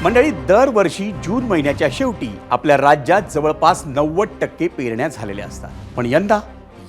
मंडळी, दरवर्षी जून महिन्याच्या शेवटी आपल्या राज्यात जवळपास 90% पेरण्या झालेल्या असतात. पण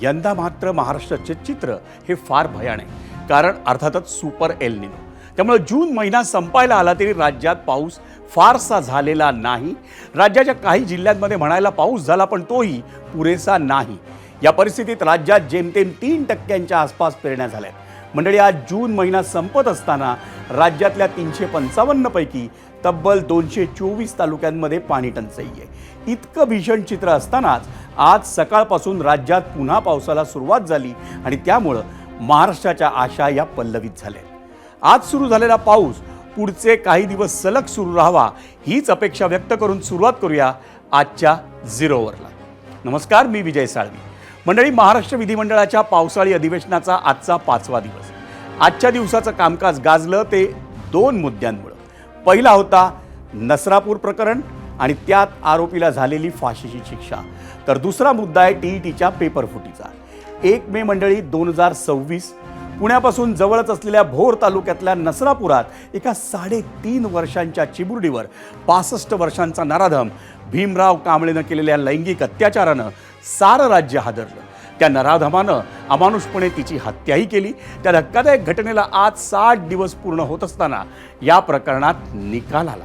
यंदा मात्र महाराष्ट्राचे चित्र हे फार भयानक आहे. कारण अर्थातच सुपर एल निनो. त्यामुळे जून महिना संपायला आला तरी राज्यात पाऊस फारसा झालेला नाही. राज्याच्या काही जिल्ह्यांमध्ये म्हणायला पाऊस झाला, पण तोही पुरेसा नाही. या परिस्थितीत राज्यात जेमतेम 3% आसपास पेरण्या झाल्या. मंडळी, आज जून महिना संपत असताना राज्यातल्या 355 पैकी तब्बल 224 तालुक्यांमध्ये पाणी टंचाई आहे. इतकं भीषण चित्र असतानाच आज सकाळपासून राज्यात पुन्हा पावसाला सुरुवात झाली आणि त्यामुळं महाराष्ट्राच्या आशा या पल्लवित झाल्या. आज सुरू झालेला पाऊस पुढचे काही दिवस सलग सुरू राहावा हीच अपेक्षा व्यक्त करून सुरुवात करूया आजच्या झिरो अवरला. नमस्कार, मी विजय साळवी. मंडळी, महाराष्ट्र विधिमंडळाच्या पावसाळी अधिवेशनाचा आजचा 5वा दिवस. आजच्या दिवसाचं कामकाज गाजलं ते 2 मुद्द्यांमुळे. पहिला होता नसरापूर प्रकरण आणि त्यात आरोपीला झालेली फाशीची शिक्षा. तर दुसरा मुद्दा आहे टीईटीच्या पेपरफुटीचा. 1 मे मंडळी 2026 पुण्यापासून जवळच असलेल्या भोर तालुक्यातल्या नसरापुरात एका 3.5 वर्षांच्या चिमुरडीवर 65 वर्षांचा नराधम भीमराव कांबळेनं केलेल्या लैंगिक अत्याचारानं सारं राज्य हादरलं. त्या नराधमानं अमानुषपणे तिची हत्याही केली. त्या धक्कादायक घटनेला आज 60 दिवस पूर्ण होत असताना या प्रकरणात निकाल आला.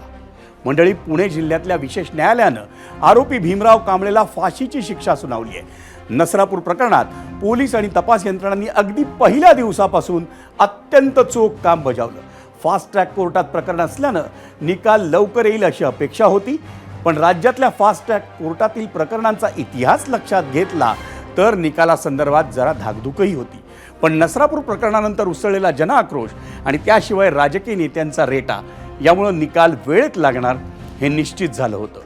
मंडळी, पुणे जिल्ह्यातल्या विशेष न्यायालयानं आरोपी भीमराव कांबळेला फाशीची शिक्षा सुनावली आहे. नसरापूर प्रकरणात पोलीस आणि तपास यंत्रणांनी अगदी पहिल्या दिवसापासून अत्यंत चोख काम बजावलं. फास्ट ट्रॅक कोर्टात प्रकरण असल्यानं निकाल लवकर येईल अशी अपेक्षा होती. पण राज्यातल्या फास्ट ट्रॅक कोर्टातील प्रकरणांचा इतिहास लक्षात घेतला तर निकालासंदर्भात जरा धाकधुकही होती. पण नसरापूर प्रकरणानंतर उसळलेला जनआक्रोश आणि त्याशिवाय राजकीय नेत्यांचा रेटा यामुळं निकाल वेळेत लागणार हे निश्चित झालं होतं.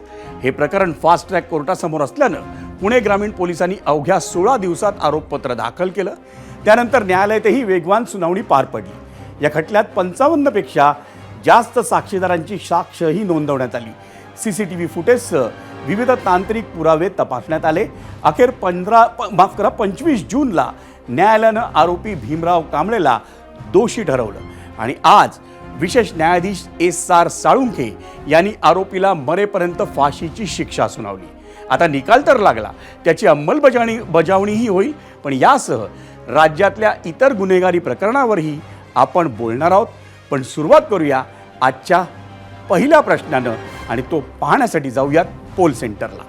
हे प्रकरण फास्ट ट्रॅक कोर्टासमोर असल्यानं पुणे ग्रामीण पोलिसांनी अवघ्या 16 दिवसात आरोपपत्र दाखल केलं. त्यानंतर न्यायालयातही वेगवान सुनावणी पार पडली. या खटल्यात 55 पेक्षा जास्त साक्षीदारांची साक्षही नोंदवण्यात आली. CCTV फुटेजसह विविध तांत्रिक पुरावे तपासण्यात आले. अखेर 25 जूनला न्यायालयानं आरोपी भीमराव कांबळेला दोषी ठरवलं आणि आज विशेष न्यायाधीश SR साळुंखे यांनी आरोपीला मरेपर्यंत फाशीची शिक्षा सुनावली. आता निकाल तर लागला, त्याची अंमलबजावणीही होईल. पण यासह राज्यातल्या इतर गुन्हेगारी प्रकरणावरही आपण बोलणार आहोत. पण सुरुवात करूया आजच्या पहिल्या प्रश्नानं आणि तो पाहण्यासाठी जाऊयात पोल सेंटरला.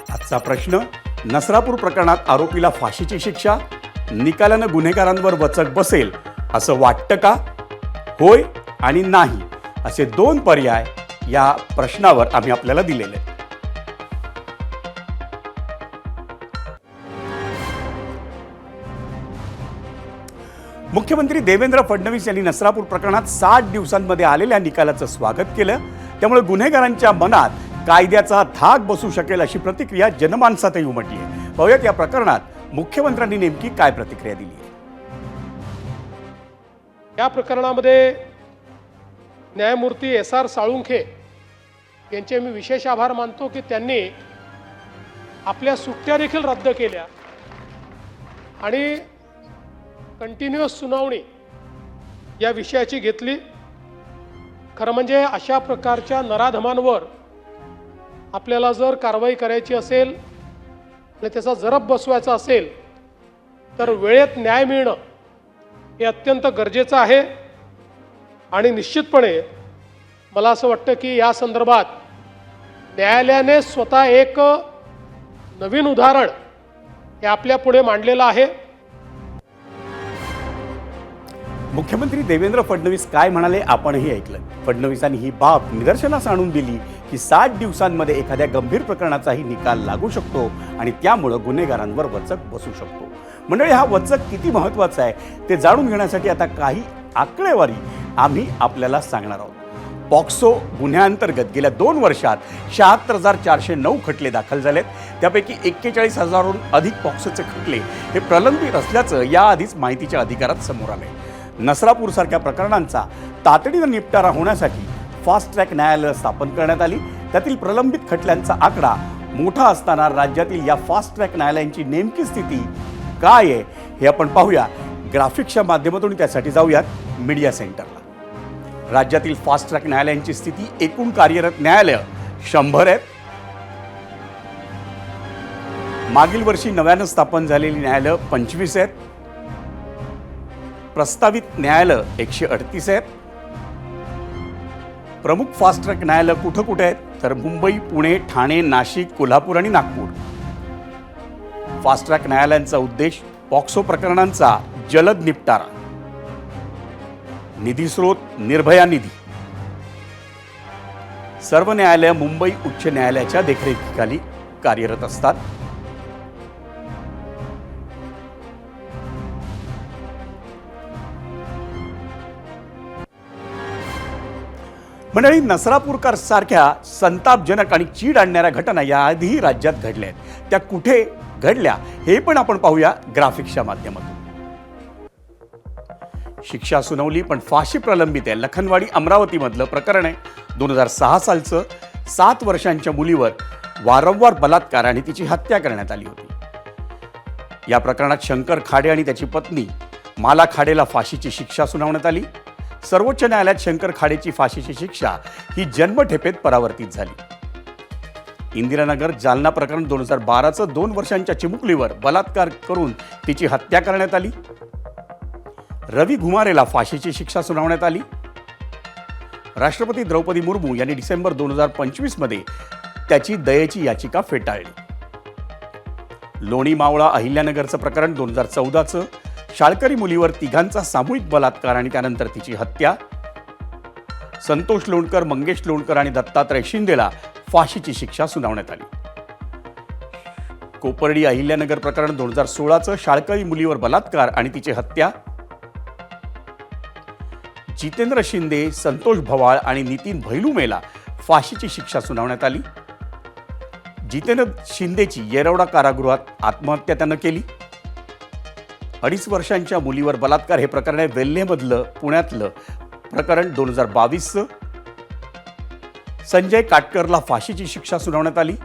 आजचा प्रश्न: नसरापूर प्रकरणात आरोपीला फाशीची शिक्षा, निकालानं गुन्हेगारांवर वचक बसेल असं वाटतं का? होय आणि नाही असे 2 पर्याय या प्रश्नावर आम्ही आपल्याला दिलेले आहेत. मुख्यमंत्री देवेंद्र फडणवीस यांनी नसरापूर प्रकरणात 60 दिवसांमध्ये आलेल्या निकालाचं स्वागत केलं. त्यामुळे गुन्हेगारांच्या मनात कायद्याचा धाक बसू शकेल अशी प्रतिक्रिया जनमानसातही उमटली आहे. पाहूयात या प्रकरणात मुख्यमंत्र्यांनी नेमकी काय प्रतिक्रिया दिली. या प्रकरणामध्ये न्यायमूर्ती SR साळुंखे यांचे मी विशेष आभार मानतो की त्यांनी आपल्या सुट्ट्या देखील रद्द केल्या आणि कंटिन्युअस सुनावणी या विषयाची घेतली. खरं म्हणजे अशा प्रकारच्या नराधमांवर आपल्याला जर कारवाई करायची असेल आणि त्याचा जरब बसवायचा असेल तर वेळेत न्याय मिळणं हे अत्यंत गरजेचं आहे. आणि निश्चितपणे मला असं वाटतं की या संदर्भात न्यायालयाने स्वतः एक नवीन उदाहरण हे आपल्या पुढे मांडलेलं आहे. मुख्यमंत्री देवेंद्र फडणवीस काय म्हणाले आपणही ऐकलं. फडणवीसांनी ही बाब निदर्शनास आणून दिली की 60 दिवसांमध्ये एखाद्या गंभीर प्रकरणाचाही निकाल लागू शकतो आणि त्यामुळं गुन्हेगारांवर वचक बसू शकतो. मंडळी, हा वचक किती महत्त्वाचा आहे ते जाणून घेण्यासाठी आता काही आकडेवारी आम्ही आपल्याला सांगणार आहोत. पॉक्सो गुन्ह्यांतर्गत गेल्या 2 वर्षात 76,409 खटले दाखल झालेत. त्यापैकी 41,000हून अधिक पॉक्सोचे खटले हे प्रलंबित असल्याचं याआधीच माहितीच्या अधिकारात समोर आले. नसरापूरसारख्या प्रकरणांचा तातडीनं निपटारा होण्यासाठी फास्ट ट्रॅक न्यायालय स्थापन करण्यात आली. त्यातील प्रलंबित खटल्यांचा आकडा मोठा असताना राज्यातील या फास्ट ट्रॅक न्यायालयांची नेमकी स्थिती काय आहे हे आपण पाहूया ग्राफिक्सच्या माध्यमातून. त्यासाठी जाऊयात मीडिया सेंटरला. राज्यातील फास्ट ट्रॅक न्यायालयांची स्थिती एकूण कार्यरत न्यायालय 100 आहेत. मागील वर्षी नव्यानं स्थापन झालेली न्यायालय 25 आहेत. प्रस्तावित न्यायालय 138 आहेत. प्रमुख फास्ट ट्रॅक न्यायालय कुठं कुठे आहेत तर मुंबई, पुणे, ठाणे, नाशिक, कोल्हापूर आणि नागपूर. फास्ट ट्रॅक न्यायालयांचा उद्देश पॉक्सो प्रकरणांचा जलद निपटारा. निधी स्रोत निर्भया निधी. सर्व न्यायालय मुंबई उच्च न्यायालयाच्या देखरेखीखाली कार्यरत असतात. मंडळी, नसरापूरकर सारख्या संतापजनक आणि चीड आणणाऱ्या घटना याआधीही राज्यात घडल्या आहेत. त्या कुठे घडल्या हे पण आपण पाहूया ग्राफिक्सच्या माध्यमातून. शिक्षा सुनावली पण फाशी प्रलंबित आहे. लखनवाडी अमरावतीमधलं प्रकरण आहे. 2006 सालचं. 7 वर्षांच्या मुलीवर वारंवार बलात्कार आणि तिची हत्या करण्यात आली होती. या प्रकरणात शंकर खाडे आणि त्याची पत्नी माला खाडेला फाशीची शिक्षा सुनावण्यात आली. सर्वोच्च न्यायालयात शंकर खाडेची फाशीची शिक्षा ही जन्मठेपेत परावर्तित झाली. इंदिरानगर जालना प्रकरण 2012चं 2 वर्षांच्या चिमुकलीवर बलात्कार करून तिची हत्या करण्यात आली. रवी घुमारेला फाशीची शिक्षा सुनावण्यात आली. राष्ट्रपती द्रौपदी मुर्मू यांनी डिसेंबर 2025 मध्ये त्याची दयेची याचिका फेटाळली. लोणी मावळा अहिल्यानगरचं प्रकरण 2014चं. शाळकरी मुलीवर तिघांचा सामूहिक बलात्कार आणि त्यानंतर तिची हत्या. संतोष लोणकर, मंगेश लोणकर आणि दत्तात्रय शिंदेला फाशीची शिक्षा सुनावण्यात आली. कोपर्डी अहिल्यानगर प्रकरण 2016चं. शाळकरी मुलीवर बलात्कार आणि तिची हत्या. जितेंद्र शिंदे, संतोष भवाळ आणि नितीन भैलुमेला फाशीची शिक्षा सुनावण्यात आली. जितेंद्र शिंदेची येरवडा कारागृहात आत्महत्या त्यानं केली. 2.5 वर्षांच्या मुलीवर बलात्कार हे प्रकरण आहे. वेल्हेमधलं पुण्यातलं प्रकरण 2022चं. संजय काटकरला फाशीची शिक्षा सुनावण्यात आली.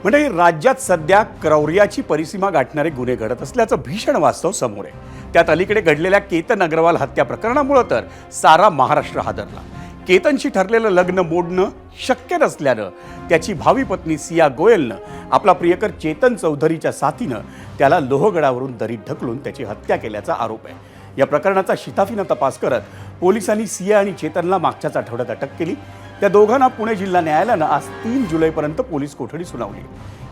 म्हणजे राज्यात सध्या क्रौर्याची परिसीमा गाठणारे गुन्हे घडत असल्याचं भीषण वास्तव समोर आहे. त्यात अलीकडे घडलेल्या केतन अग्रवाल हत्या प्रकरणामुळे तर सारा महाराष्ट्र हादरला. केतनशी ठरलेलं लग्न मोडणं शक्य नसल्यानं त्याची भावी पत्नी सिया गोयलनं आपला प्रियकर चेतन चौधरीच्या साथीनं त्याला लोहगडावरून दरीत ढकलून त्याची हत्या केल्याचा आरोप आहे. या प्रकरणाचा शिताफीनं तपास करत पोलिसांनी सिया आणि चेतनला मागच्याच आठवड्यात अटक केली. त्या दोघांना पुणे जिल्हा न्यायालयानं आज 3 जुलैपर्यंत पोलीस कोठडी सुनावली.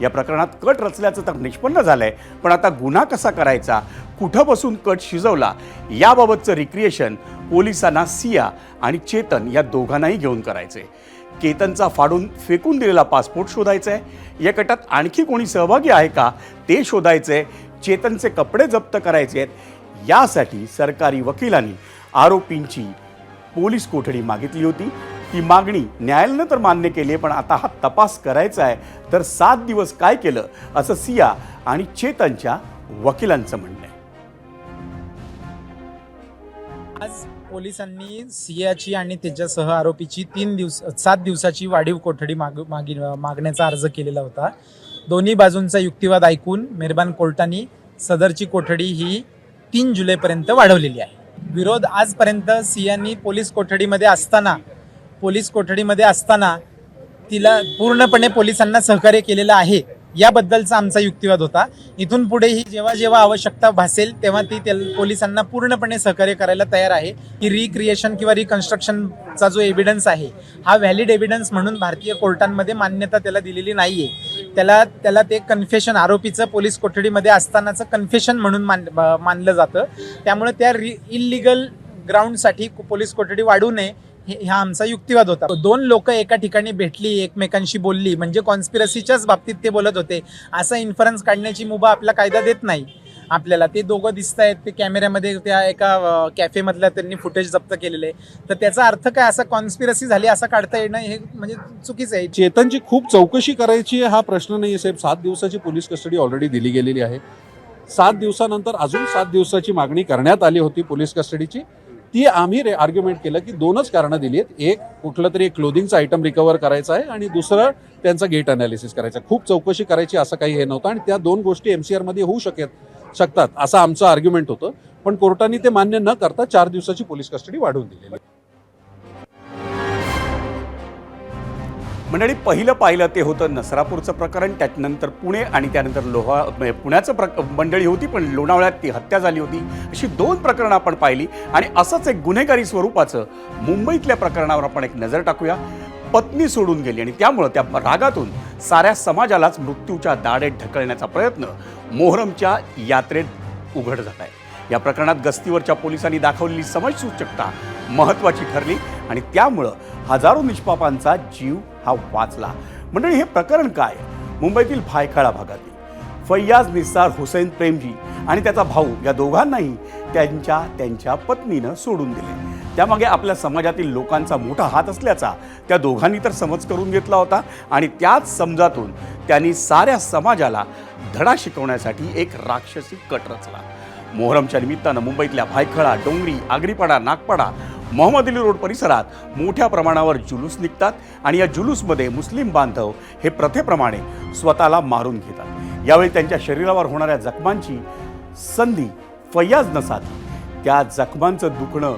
या प्रकरणात कट रचल्याचं तर निष्पन्न झालंय, पण आता गुन्हा कसा करायचा, कुठं बसून कट शिजवला याबाबतचं रिक्रिएशन पोलिसांना सिया आणि चेतन या दोघांनाही घेऊन करायचंय. केतनचा फाडून फेकून दिलेला पासपोर्ट शोधायचा आहे. या कटात आणखी कोणी सहभागी आहे का ते शोधायचंय. चेतनचे कपडे जप्त करायचे आहेत. यासाठी सरकारी वकिलांनी आरोपींची पोलीस कोठडी मागितली होती. ही मागणी न्यायालयानं तर मान्य केली आहे, पण आता हा तपास करायचा आहे. तर 7 दिवस काय केलं असं सिया आणि चेतनच्या वकिलांचं म्हणणं आहे. आज पोलिसांनी सियाची आणि त्याच्यासह आरोपीची 7 दिवसाची वाढीव कोठडी मागण्याचा अर्ज केलेला होता. दोन्ही बाजूंचा युक्तिवाद ऐकून मेहरबान कोर्टाने सदरची कोठडी ही 3 जुलैपर्यंत वाढवलेली आहे. विरोध आजपर्यंत सियानी पोलीस कोठडीमध्ये असताना तिला पूर्णपणे पोलिसांना सहकार्य केलेलं आहे याबद्दलचा आमचा युक्तिवाद होता. इथून पुढेही जेव्हा जेव्हा आवश्यकता भासेल तेव्हा ती पोलिसांना पूर्णपणे सहकार्य करायला तयार आहे. की रिक्रिएशन किंवा रिकन्स्ट्रक्शनचा जो एव्हिडन्स आहे हा व्हॅलिड एव्हिडन्स म्हणून भारतीय कोर्टांमध्ये मान्यता त्याला दिलेली नाही आहे. त्याला ते कन्फेशन, आरोपीचं पोलीस कोठडीमध्ये असतानाचं कन्फेशन म्हणून मानलं जातं. त्यामुळे त्या इल्लिगल ग्राउंडसाठी पोलीस कोठडी वाढू नये हा आमचा युक्तिवाद होता. 2 लोक एका ठिकाणी भेटली, एकमेकांशी बोलली म्हणजे कॉन्स्पिरसीच्याच बाबतीत ते बोलत होते असं इन्फरन्स काढण्याची मुभा आपला कायदा देत नाही आपल्याला. ते दोघं दिसत आहेत, ते कॅमेऱ्यामध्ये त्या एका कॅफेमधल्या त्यांनी फुटेज जप्त केलेलं आहे. तर त्याचा अर्थ काय, असं कॉन्स्पिरसी झाली असं काढता येणं हे म्हणजे चुकीचं आहे. चेतनची खूप चौकशी करायची हा प्रश्न नाही साहेब. 7 दिवसाची पोलीस कस्टडी ऑलरेडी दिली गेलेली आहे. 7 दिवसानंतर अजून 7 दिवसाची मागणी करण्यात आली होती पोलीस कस्टडीची. ती आम्ही आर्ग्युमेंट केलं की दोनच कारणं दिली आहेत. एक कुठलं तरी एक क्लोदिंगचं आयटम रिकवर करायचं आहे आणि दुसरं त्यांचा गेट अनालिसिस करायचा. खूप चौकशी करायची असं काही हे नव्हतं आणि त्या दोन गोष्टी MCR मध्ये होऊ शकतात असं आमचं आर्ग्युमेंट होतं. पण कोर्टाने ते मान्य न करता 4 दिवसाची पोलीस कस्टडी वाढवून दिलेली. मंडळी, पहिलं पाहिलं ते होतं नसरापूरचं प्रकरण, त्यानंतर पुणे आणि त्यानंतर पुण्याचं मंडळी होती, पण लोणावळ्यात ती हत्या झाली होती. अशी 2 प्रकरणं आपण पाहिली आणि असंच एक गुन्हेगारी स्वरूपाचं मुंबईतल्या प्रकरणावर आपण एक नजर टाकूया. पत्नी सोडून गेली आणि त्यामुळं त्या रागातून साऱ्या समाजालाच मृत्यूच्या दाढेत ढकलण्याचा प्रयत्न मोहरमच्या यात्रेत उघड झाला आहे. या प्रकरणात गस्तीवरच्या पोलिसांनी दाखवलेली समजसूचकता महत्त्वाची ठरली आणि त्यामुळं हजारो निष्पापांचा जीव हा वाचला. मंडळी, हे प्रकरण काय? मुंबईतील भायखळा भागातील फैयाज निसार हुसेन प्रेमजी आणि त्याचा भाऊ या दोघांनाही त्यांच्या पत्नीनं सोडून दिले. त्यामागे आपल्या समाजातील लोकांचा मोठा हात असल्याचा त्या दोघांनी तर समज करून घेतला होता आणि त्याच समजातून त्यांनी साऱ्या समाजाला धडा शिकवण्यासाठी एक राक्षसी कट रचला. मोहरमच्या निमित्तानं मुंबईतल्या भायखळा, डोंगरी, आगरीपाडा, नागपाडा, मोहम्मद अली रोड परिसरात मोठ्या प्रमाणावर जुलूस निघतात आणि या जुलूसमध्ये मुस्लिम बांधव हे प्रथेप्रमाणे स्वतःला मारून घेतात. यावेळी त्यांच्या शरीरावर होणाऱ्या जखमांची संधी फैयाज न साधली. त्या जखमांचं दुखणं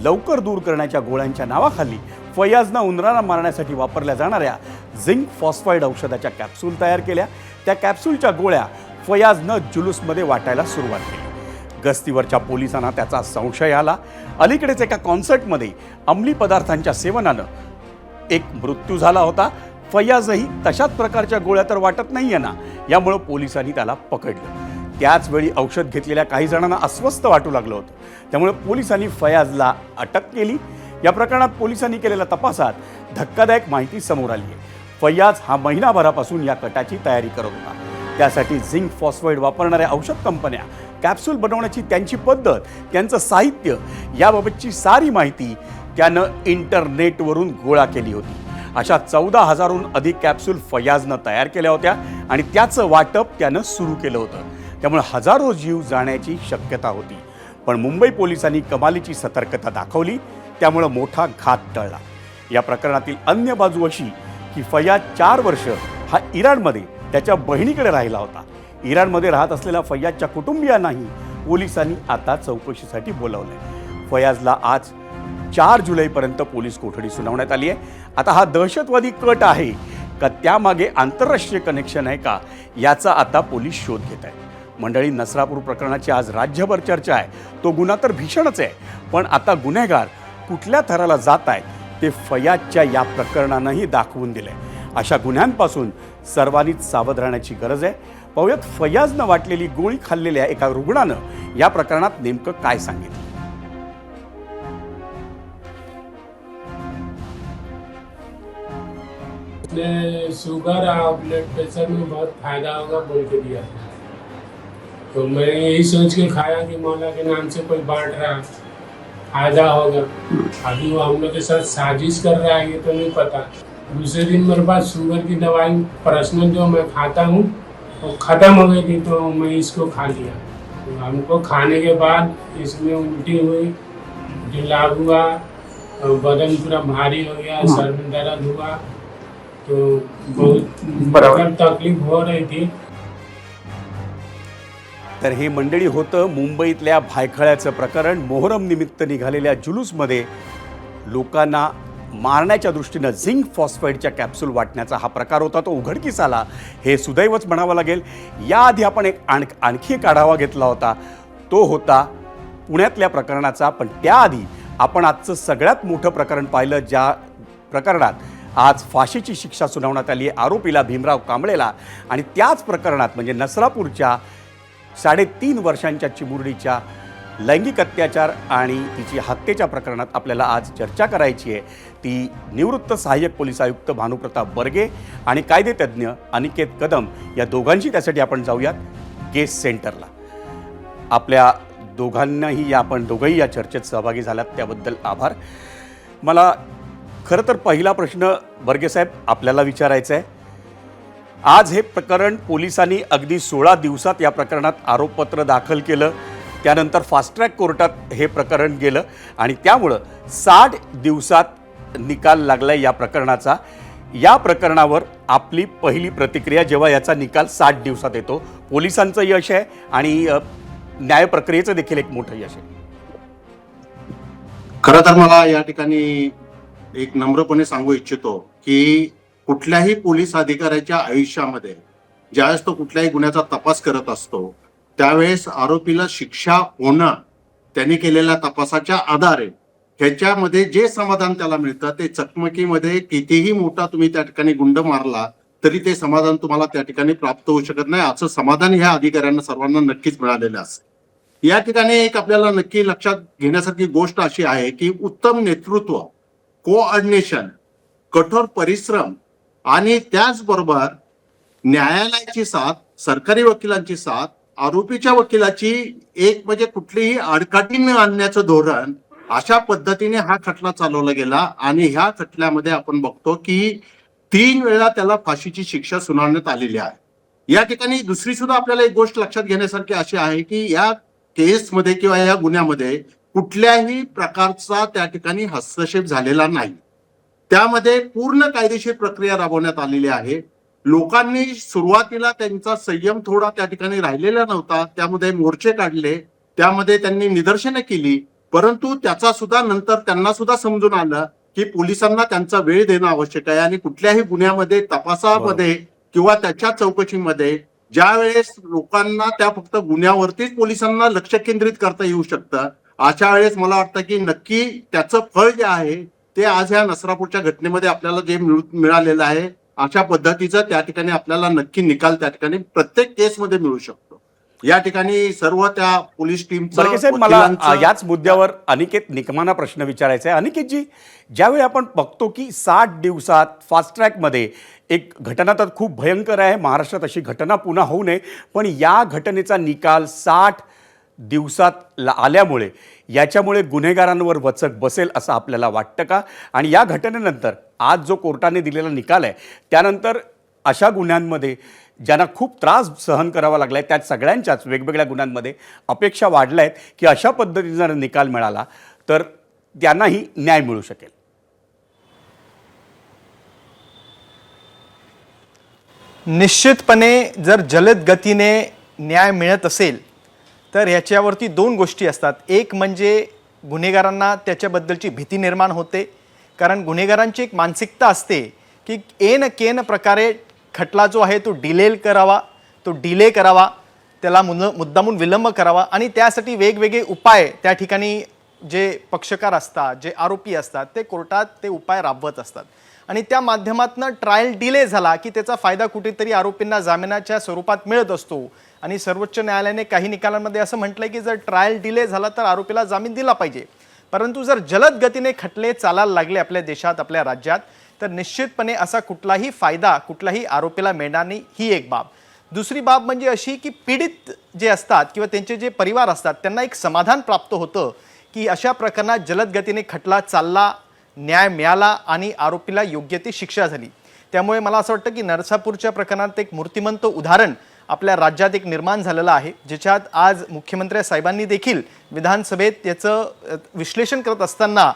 लवकर दूर करण्याच्या गोळ्यांच्या नावाखाली फैयाजनं उंदरांना मारण्यासाठी वापरल्या जाणाऱ्या झिंक फॉस्फाईड औषधाच्या कॅप्सूल तयार केल्या. त्या कॅप्सूलच्या गोळ्या फैयाजनं जुलूसमध्ये वाटायला सुरुवात केली. गस्तीवरच्या पोलिसांना त्याचा संशय आला. अलीकडेच एका कॉन्सर्टमध्ये अंमली पदार्थांच्या सेवनानं एक मृत्यू झाला होता. फैयाजही तशाच प्रकारच्या गोळ्या तर वाटत नाहीये ना, यामुळं पोलिसांनी त्याला पकडलं. त्याच वेळी औषध घेतलेल्या काही जणांना अस्वस्थ वाटू लागलं होतं. त्यामुळे पोलिसांनी फैयाजला अटक केली. या प्रकरणात पोलिसांनी केलेल्या तपासात धक्कादायक माहिती समोर आली आहे. फैयाज हा महिनाभरापासून या कटाची तयारी करत होता. त्यासाठी झिंक फॉस्फाईड वापरणाऱ्या औषध कंपन्या, कॅप्सूल बनवण्याची त्यांची पद्धत, त्यांचं साहित्य याबाबतची सारी माहिती त्यानं इंटरनेटवरून गोळा केली होती. अशा 14,000हून अधिक कॅप्सूल फैयाजनं तयार केल्या होत्या आणि त्याचं वाटप त्यानं सुरू केलं होतं. त्यामुळे हजारो जीव जाण्याची शक्यता होती. पण मुंबई पोलिसांनी कमालीची सतर्कता दाखवली, त्यामुळं मोठा घात टळला. या प्रकरणातील अन्य बाजू अशी की फैयाज 4 वर्ष हा इराणमध्ये त्याच्या बहिणीकडे राहिला होता. इराणमध्ये राहत असलेल्या फैयाजच्या कुटुंबियांनाही पोलिसांनी आता चौकशीसाठी बोलावलंय. फैयाजला आज 4 जुलैपर्यंत पोलीस कोठडी सुनावण्यात आली आहे. आता हा दहशतवादी कट आहे का त्यामागे आंतरराष्ट्रीय कनेक्शन आहे का, याचा आता पोलीस शोध घेत आहेत. मंडळी, नसरापूर प्रकरणाची आज राज्यभर चर्चा आहे. तो गुन्हा तर भीषणच आहे, पण आता गुन्हेगार कुठल्या थराला जात आहेत ते फैयाजच्या या प्रकरणानंही दाखवून दिलंय. अशा गुन्ह्यांपासून सर्वांनीच सावध राहण्याची गरज आहे. पाहूयात फैयाजनं वाटलेली गोळी खाल्लेल्या एका रुग्णानं या प्रकरणात नेमकं काय सांगितलं. शुगर और ब्लड प्रेशर में बहुत फायदा होगा बोल के दिया, तो मैं यही सोच के खाया कि मौला के नाम से कोई बांट रहा, फायदा होगा. अभी वो हम लोग के साथ साजिश कर रहा है ये तो नहीं पता. दूसरे दिन मेरे पास शुगर की दवाई पर्सनल जो मैं खाता हूँ वो ख़त्म हो गई थी, तो मैं इसको खा लिया. तो हमको खाने के बाद इसमें उल्टी हुई, जुलाब हुआ, बदन पूरा भारी हो गया, सर में दर्द हुआ, तो बहुत तकलीफ हो रही थी. तर हे मंडळी होतं मुंबईतल्या भायखळ्याचं प्रकरण. मोहरम निमित्त निघालेल्या जुलूसमध्ये लोकांना मारण्याच्या दृष्टीनं झिंक फॉस्फाईडच्या कॅप्सूल वाटण्याचा हा प्रकार होता. तो उघडकीस आला, हे सुदैवच म्हणावं लागेल. याआधी आपण आणखी एक आढावा घेतला होता, तो होता पुण्यातल्या प्रकरणाचा. पण त्याआधी आपण आजचं सगळ्यात मोठं प्रकरण पाहिलं, ज्या प्रकरणात आज फाशीची शिक्षा सुनावण्यात आली आहे आरोपीला भीमराव कांबळेला. आणि त्याच प्रकरणात म्हणजे नसरापूरच्या 3.5 वर्षांच्या चिमुरडीच्या लैंगिक अत्याचार आणि तिची हत्येच्या प्रकरणात आपल्याला आज चर्चा करायची आहे. ती निवृत्त सहाय्यक पोलीस आयुक्त भानुप्रताप बर्गे आणि कायदेतज्ञ अनिकेत कदम या दोघांची. त्यासाठी आपण जाऊयात केस सेंटरला. आपल्या दोघांनाही आपण दोघंही या चर्चेत सहभागी झालात त्याबद्दल आभार. मला खरं तर पहिला प्रश्न बर्गेसाहेब आपल्याला विचारायचा आहे. आज हे प्रकरण पोलिसांनी अगदी 16 दिवसात या प्रकरणात आरोपपत्र दाखल केलं. त्यानंतर फास्ट ट्रॅक कोर्टात हे प्रकरण गेलं आणि त्यामुळं 60 दिवसात निकाल लागला या प्रकरणाचा. या प्रकरणावर आपली पहिली प्रतिक्रिया जेव्हा याचा निकाल 60 दिवसात येतो, पोलिसांचं यश आहे आणि न्याय प्रक्रियेचं देखील एक मोठं यश आहे. खरं तर मला या ठिकाणी एक नम्रपणे सांगू इच्छितो की कुठल्याही पोलीस अधिकाऱ्याच्या आयुष्यामध्ये ज्यावेळेस तो कुठल्याही गुन्ह्याचा तपास करत असतो त्यावेळेस आरोपीला शिक्षा होणं त्यांनी केलेल्या तपासाच्या आधारे ह्याच्यामध्ये जे समाधान त्याला मिळतं ते चकमकीमध्ये कितीही मोठा तुम्ही त्या ठिकाणी गुंड मारला तरी ते समाधान तुम्हाला त्या ठिकाणी प्राप्त होऊ शकत नाही. असं समाधान ह्या अधिकाऱ्यांना सर्वांना नक्कीच मिळालेलं असेल. या ठिकाणी एक आपल्याला नक्की लक्षात घेण्यासारखी गोष्ट अशी आहे की उत्तम नेतृत्व, कोऑर्डिनेशन, कठोर परिश्रम आणि त्याचबरोबर न्यायालयाची साथ, सरकारी वकिलांची साथ, आरोपीच्या वकिलाची एक म्हणजे कुठलीही आडकाठी न आणण्याचं धोरण, अशा पद्धतीने हा खटला चालवला गेला आणि ह्या खटल्यामध्ये आपण बघतो की 3 वेळा त्याला फाशीची शिक्षा सुनावण्यात आलेली आहे. या ठिकाणी दुसरी सुद्धा आपल्याला एक गोष्ट लक्षात घेण्यासारखी अशी आहे की या केसमध्ये किंवा या गुन्ह्यामध्ये कुठल्याही प्रकारचा त्या ठिकाणी हस्तक्षेप झालेला नाही. त्यामध्ये पूर्ण कायदेशीर प्रक्रिया राबवण्यात आलेली आहे. लोकांनी सुरुवातीला त्यांचा संयम थोडा त्या ठिकाणी राहिलेला नव्हता, त्यामध्ये मोर्चे काढले, त्यामध्ये त्यांनी निदर्शने केली, परंतु त्याचा सुद्धा नंतर त्यांना सुद्धा समजून आलं की पोलिसांना त्यांचा वेळ देणं आवश्यक आहे आणि कुठल्याही गुन्ह्यामध्ये तपासामध्ये किंवा त्याच्या चौकशीमध्ये ज्या वेळेस लोकांना त्या फक्त गुन्ह्यावरतीच पोलिसांना लक्ष केंद्रित करता येऊ शकतं, अशा वेळेस मला वाटतं की नक्की त्याचं फळ जे आहे ते आज ह्या नसरापूरच्या घटनेमध्ये आपल्याला जे मिळालेलं आहे अशा पद्धतीचं त्या ठिकाणी आपल्याला नक्की निकाल त्या ठिकाणी प्रत्येक केसमध्ये मिळू शकतो. या ठिकाणी सर्व त्या पोलीस बरके साहेब, मला याच मुद्द्यावर अनिकेत निकमांना प्रश्न विचारायचा आहे. अनिकेतजी, ज्यावेळी आपण बघतो की 60 दिवसात फास्ट ट्रॅकमध्ये एक घटना तर खूप भयंकर आहे, महाराष्ट्रात अशी घटना पुन्हा होऊ नये, पण या घटनेचा निकाल 60 दिवसात आल्यामुळे याच्यामुळे गुन्हेगारांवर वचक बसेल असं आपल्याला वाटतं का? आणि या घटनेनंतर आज जो कोर्टाने दिलेला निकाल आहे त्यानंतर अशा गुन्ह्यांमध्ये ज्यांना खूप त्रास सहन करावा लागला आहे, त्यात सगळ्यांच्याच वेगवेगळ्या गुन्ह्यांमध्ये अपेक्षा वाढल्या आहेत की अशा पद्धतीने जर निकाल मिळाला तर त्यांनाही न्याय मिळू शकेल. निश्चितपणे जर जलद गतीने न्याय मिळत असेल तर ह्याच्यावरती 2 गोष्टी असतात. एक म्हणजे गुन्हेगारांना त्याच्याबद्दलची भीती निर्माण होते, कारण गुन्हेगारांची एक मानसिकता असते की एन केन प्रकारे खटला जो आहे तो डिले करावा, त्याला मुद्दामून विलंब करावा आणि त्यासाठी वेगवेगळे उपाय त्या ठिकाणी जे पक्षकार असतात, जे आरोपी असतात ते कोर्टात ते उपाय राबवत असतात आणि त्या माध्यमातून ट्रायल डिले झाला की त्याचा फायदा कुठेतरी आरोपींना जामिनाच्या स्वरूपात मिळत असतो. आणि सर्वोच्च न्यायालयाने काही निकालांमध्ये असं म्हटलंय की जर ट्रायल डिले झाला तर आरोपीला जामीन दिला पाहिजे, परंतु जर जलद गतीने खटले चालायला लागले आपल्या देशात, आपल्या राज्यात, तर निश्चितपणे असा कुठलाही फायदा कुठल्याही आरोपीला मिळणार नाही. ही एक बाब. दुसरी बाब म्हणजे अशी की पीडित जे असतात किंवा त्यांचे जे परिवार असतात त्यांना एक समाधान प्राप्त होतं की अशा प्रकरणात जलद गतीने खटला चालला, न्याय मिळाला आणि आरोपीला योग्य ती शिक्षा झाली. त्यामुळे मला असं वाटतं की नरसापूरच्या प्रकरणात एक मूर्तिमंत उदाहरण आपल्या राज्यात एक निर्माण झालेलं आहे, ज्याच्यात आज मुख्यमंत्री साहेबांनी देखील विधानसभेत याचं विश्लेषण करत असताना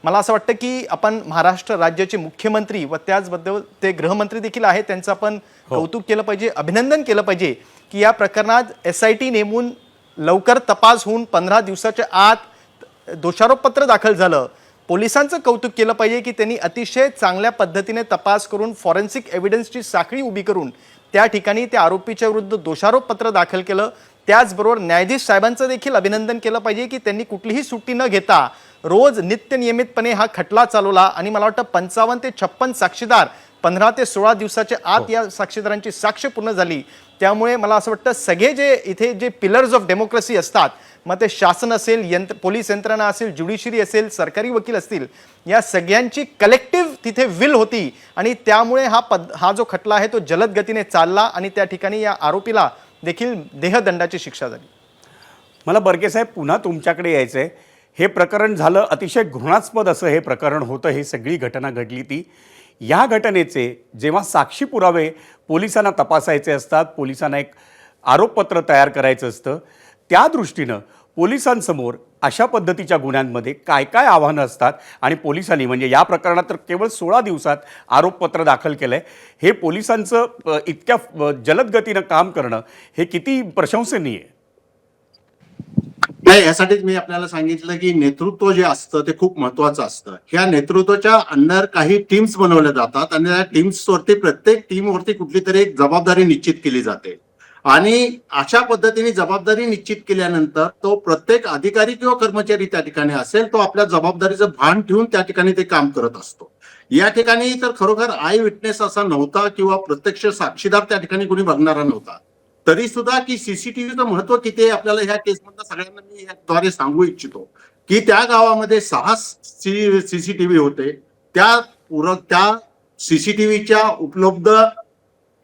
मला असं वाटतं की आपण महाराष्ट्र राज्याचे मुख्यमंत्री व त्याचबद्दल ते गृहमंत्री देखील आहेत त्यांचं आपण कौतुक केलं पाहिजे, अभिनंदन केलं पाहिजे की या प्रकरणात SIT नेमून लवकर तपास होऊन 15 दिवसाच्या आत दोषारोपपत्र दाखल झालं. पोलिसांचं कौतुक केलं पाहिजे की त्यांनी अतिशय चांगल्या पद्धतीने तपास करून फॉरेन्सिक एव्हिडन्सची साखळी उभी करून त्या ठिकाणी त्या आरोपीच्या विरुद्ध दोषारोपपत्र दाखल केलं. त्याचबरोबर न्यायाधीश साहेबांचं देखील अभिनंदन केलं पाहिजे की त्यांनी कुठलीही सुट्टी न घेता रोज नित्यनियमितपणे हा खटला चालवला आणि मला वाटतं 55 ते 56 साक्षीदार 15 ते 16 दिवसाच्या आत या साक्षीदारांची साक्ष पूर्ण झाली. त्यामुळे मला असं वाटतं सगळे जे इथे जे पिलर्स ऑफ डेमोक्रेसी असतात, मग ते शासन असेल, पोलीस यंत्रणा असेल, ज्युडिशरी असेल, सरकारी वकील असतील, या सगळ्यांची कलेक्टिव्ह तिथे विल होती आणि त्यामुळे हा जो खटला आहे तो जलद गतीने चालला आणि त्या ठिकाणी या आरोपीला देखील देहदंडाची शिक्षा झाली. मला बर्गे साहेब पुन्हा तुमच्याकडे यायचं आहे. हे प्रकरण झालं, अतिशय घृणास्पद असं हे प्रकरण होतं, हे सगळी घटना घडली ती. या घटनेचे जेव्हा साक्षी पुरावे पोलिसांना तपासायचे असतात, पोलिसांना एक आरोपपत्र तयार करायचं असतं, त्या दृष्टीनं पोलिसांसमोर अशा पद्धतीच्या गुन्ह्यांमध्ये काय काय आव्हानं असतात आणि पोलिसांनी म्हणजे या प्रकरणात तर केवळ 16 दिवसात आरोपपत्र दाखल केलं आहे. हे पोलिसांचं इतक्या जलद गतीनं काम करणं हे किती प्रशंसनीय आहे. नाही, यासाठीच मी आपल्याला सांगितलं की नेतृत्व जे असतं ते खूप महत्वाचं असतं. ह्या नेतृत्वाच्या अंडर काही टीम्स बनवल्या जातात आणि त्या टीम्सवरती प्रत्येक टीमवरती कुठली तरी एक जबाबदारी निश्चित केली जाते आणि अशा पद्धतीने जबाबदारी निश्चित केल्यानंतर तो प्रत्येक अधिकारी किंवा कर्मचारी त्या ठिकाणी असेल तो आपल्या जबाबदारीचं भान ठेवून त्या ठिकाणी ते काम करत असतो. या ठिकाणी तर खरोखर आय विटनेस असा नव्हता किंवा प्रत्यक्ष साक्षीदार त्या ठिकाणी कोणी बघणारा नव्हता. तरी सुद्धा की सीसीटीव्हीचं महत्व किती आहे आपल्याला ह्या केसमधलं सगळ्यांना मी याद्वारे सांगू इच्छितो की त्या गावामध्ये 6 सीसीटीव्ही होते. त्या सीसीटीव्हीच्या उपलब्ध